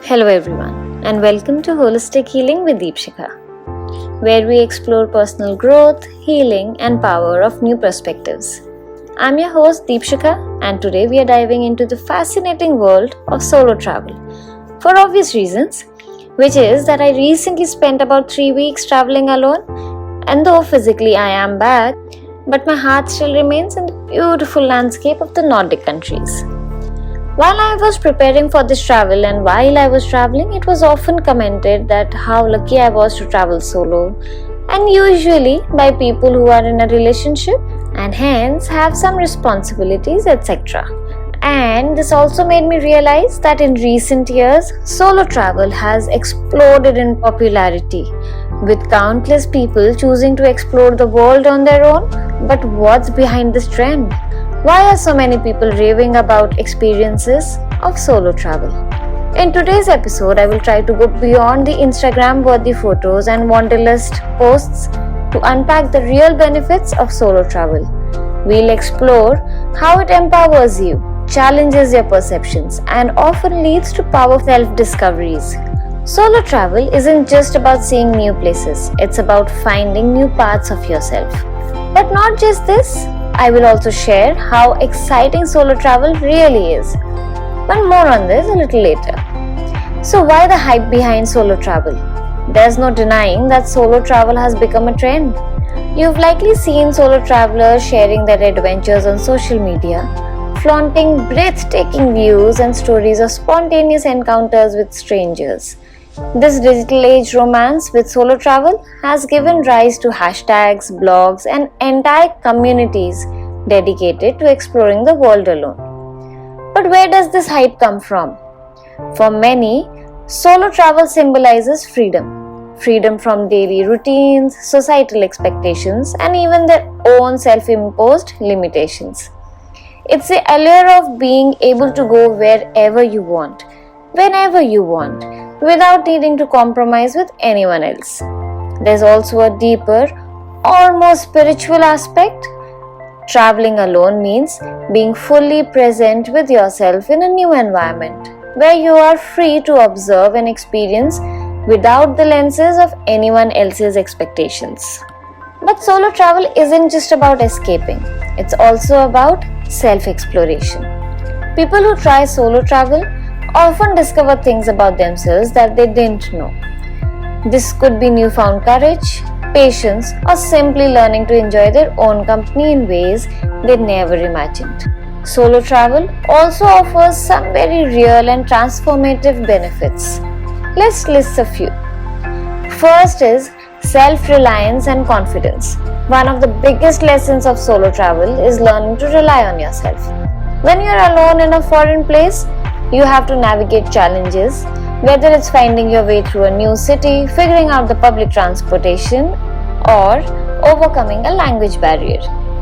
Hello everyone, and welcome to Holistic Healing with Deepshika, where we explore personal growth, healing, and power of new perspectives. I'm your host Deepshika, and today we are diving into the fascinating world of solo travel for obvious reasons, which is that I recently spent about 3 weeks traveling alone, and though physically I am back, but my heart still remains in the beautiful landscape of the Nordic countries. While I was preparing for this travel and while I was traveling, it was often commented that how lucky I was to travel solo, and usually by people who are in a relationship and hence have some responsibilities, etc. And this also made me realize that in recent years, solo travel has exploded in popularity, with countless people choosing to explore the world on their own. But what's behind this trend? Why are so many people raving about experiences of solo travel? In today's episode, I will try to go beyond the Instagram-worthy photos and wanderlust posts to unpack the real benefits of solo travel. We'll explore how it empowers you, challenges your perceptions, and often leads to powerful self-discoveries. Solo travel isn't just about seeing new places, it's about finding new parts of yourself. But not just this, I will also share how exciting solo travel really is. But more on this a little later. So why the hype behind solo travel? There's no denying that solo travel has become a trend. You've likely seen solo travelers sharing their adventures on social media, flaunting breathtaking views and stories of spontaneous encounters with strangers. This digital age romance with solo travel has given rise to hashtags, blogs, and entire communities dedicated to exploring the world alone. But where does this hype come from? For many, solo travel symbolizes freedom. Freedom from daily routines, societal expectations, and even their own self-imposed limitations. It's the allure of being able to go wherever you want, whenever you want, without needing to compromise with anyone else. There's also a deeper, almost spiritual aspect. Traveling alone means being fully present with yourself in a new environment, where you are free to observe and experience without the lenses of anyone else's expectations. But solo travel isn't just about escaping, it's also about self-exploration. People who try solo travel often discover things about themselves that they didn't know. This could be newfound courage, patience, or simply learning to enjoy their own company in ways they never imagined. Solo travel also offers some very real and transformative benefits. Let's list a few. First is self-reliance and confidence. One of the biggest lessons of solo travel is learning to rely on yourself. When you're alone in a foreign place, you have to navigate challenges, whether it's finding your way through a new city, figuring out the public transportation, or overcoming a language barrier.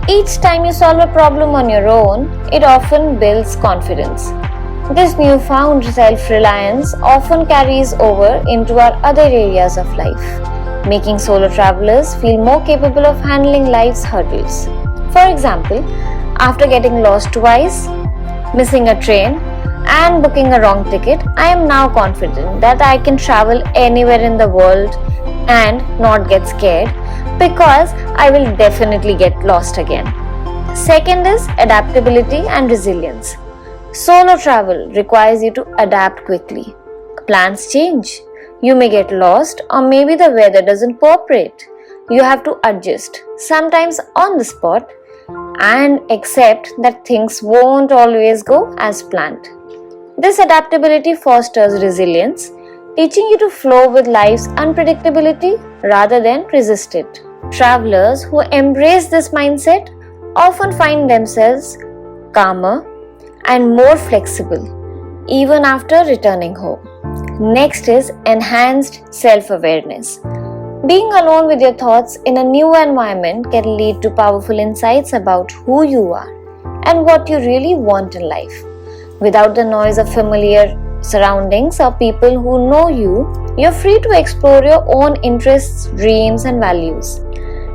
Each time you solve a problem on your own, it often builds confidence. This newfound self-reliance often carries over into our other areas of life, making solo travelers feel more capable of handling life's hurdles. For example, after getting lost twice, missing a train, and booking a wrong ticket, I am now confident that I can travel anywhere in the world and not get scared, because I will definitely get lost again. Second is adaptability and resilience. Solo travel requires you to adapt quickly. Plans change. You may get lost, or maybe the weather doesn't cooperate. You have to adjust, sometimes on the spot, and accept that things won't always go as planned. This adaptability fosters resilience, teaching you to flow with life's unpredictability rather than resist it. Travelers who embrace this mindset often find themselves calmer and more flexible, even after returning home. Next is enhanced self-awareness. Being alone with your thoughts in a new environment can lead to powerful insights about who you are and what you really want in life. Without the noise of familiar surroundings or people who know you, you're free to explore your own interests, dreams, and values.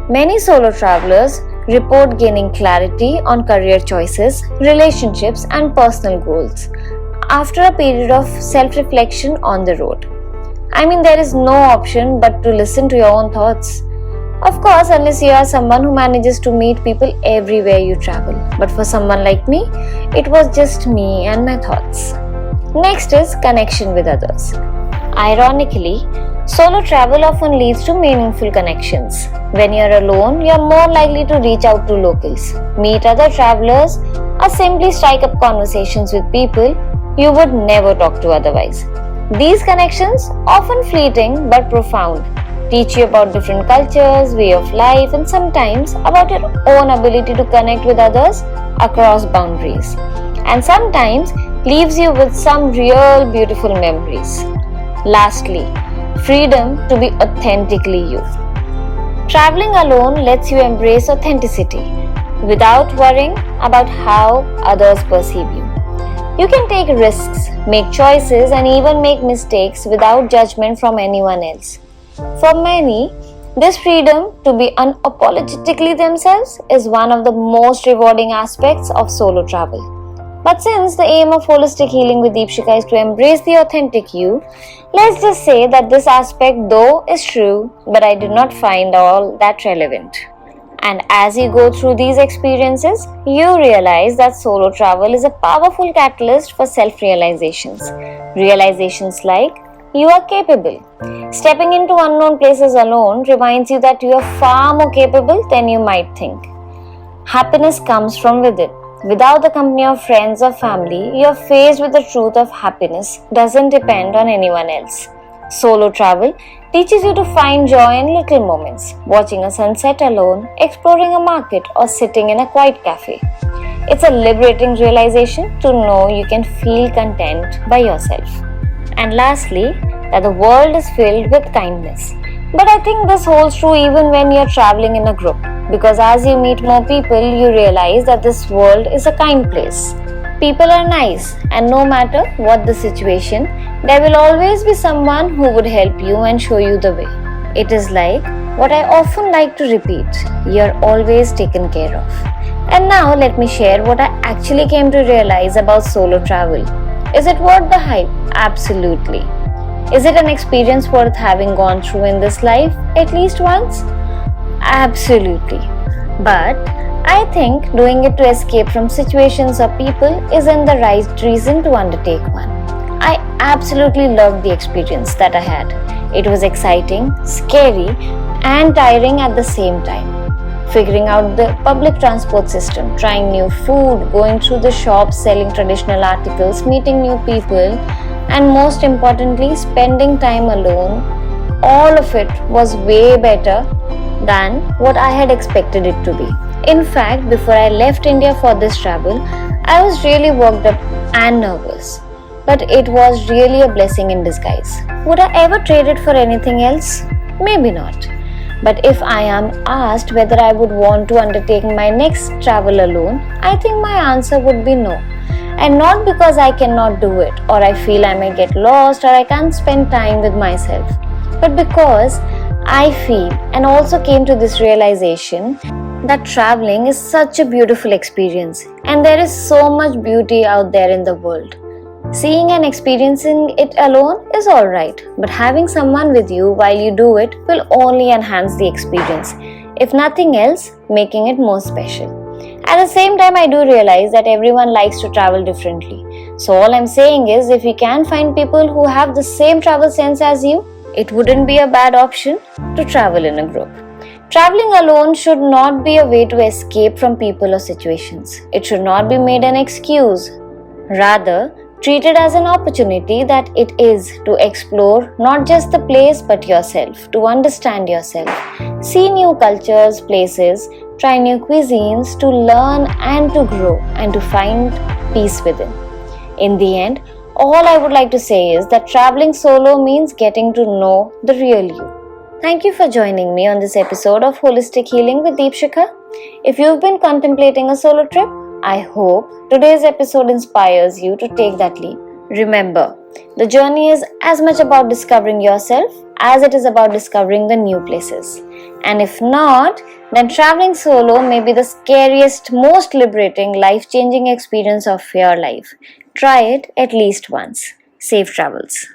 Many solo travelers report gaining clarity on career choices, relationships, and personal goals after a period of self-reflection on the road. I mean, there is no option but to listen to your own thoughts. Of course, unless you are someone who manages to meet people everywhere you travel. But for someone like me, it was just me and my thoughts. Next is connection with others. Ironically, solo travel often leads to meaningful connections. When you're alone, you're more likely to reach out to locals, meet other travelers, or simply strike up conversations with people you would never talk to otherwise. These connections, often fleeting but profound, teach you about different cultures, way of life, and sometimes about your own ability to connect with others across boundaries. And sometimes leaves you with some real beautiful memories. Lastly, freedom to be authentically you. Traveling alone lets you embrace authenticity without worrying about how others perceive you. You can take risks, make choices, and even make mistakes without judgment from anyone else. For many, this freedom to be unapologetically themselves is one of the most rewarding aspects of solo travel. But since the aim of holistic healing with Deepshika is to embrace the authentic you, let's just say that this aspect though is true, but I did not find all that relevant. And as you go through these experiences, you realize that solo travel is a powerful catalyst for self-realizations. Realizations like, you are capable. Stepping into unknown places alone reminds you that you are far more capable than you might think. Happiness comes from within. Without the company of friends or family, you are faced with the truth of happiness doesn't depend on anyone else. Solo travel teaches you to find joy in little moments, watching a sunset alone, exploring a market, or sitting in a quiet cafe. It's a liberating realization to know you can feel content by yourself. And lastly, that the world is filled with kindness. But I think this holds true even when you're traveling in a group, because as you meet more people, you realize that this world is a kind place. People are nice, and no matter what the situation, there will always be someone who would help you and show you the way. It is like what I often like to repeat, you're always taken care of. And now let me share what I actually came to realize about solo travel. Is it worth the hype? Absolutely. Is it an experience worth having gone through in this life at least once? Absolutely. But I think doing it to escape from situations or people isn't the right reason to undertake one. I absolutely loved the experience that I had. It was exciting, scary, and tiring at the same time. Figuring out the public transport system, trying new food, going through the shops selling traditional articles, meeting new people, and most importantly, spending time alone, all of it was way better than what I had expected it to be. In fact, before I left India for this travel, I was really worked up and nervous. But it was really a blessing in disguise. Would I ever trade it for anything else? Maybe not. But if I am asked whether I would want to undertake my next travel alone, I think my answer would be no. And not because I cannot do it, or I feel I may get lost, or I can't spend time with myself, but because I feel and also came to this realization that traveling is such a beautiful experience, and there is so much beauty out there in the world. Seeing and experiencing it alone is alright, but having someone with you while you do it will only enhance the experience, if nothing else, making it more special. At the same time, I do realize that everyone likes to travel differently. So all I'm saying is, if you can find people who have the same travel sense as you, it wouldn't be a bad option to travel in a group. Traveling alone should not be a way to escape from people or situations. It should not be made an excuse. Rather, treat it as an opportunity that it is to explore not just the place but yourself, to understand yourself, see new cultures, places, try new cuisines, to learn and to grow and to find peace within. In the end, all I would like to say is that traveling solo means getting to know the real you. Thank you for joining me on this episode of Holistic Healing with Deepshika. If you've been contemplating a solo trip, I hope today's episode inspires you to take that leap. Remember, the journey is as much about discovering yourself as it is about discovering the new places. And if not, then traveling solo may be the scariest, most liberating, life-changing experience of your life. Try it at least once. Safe travels.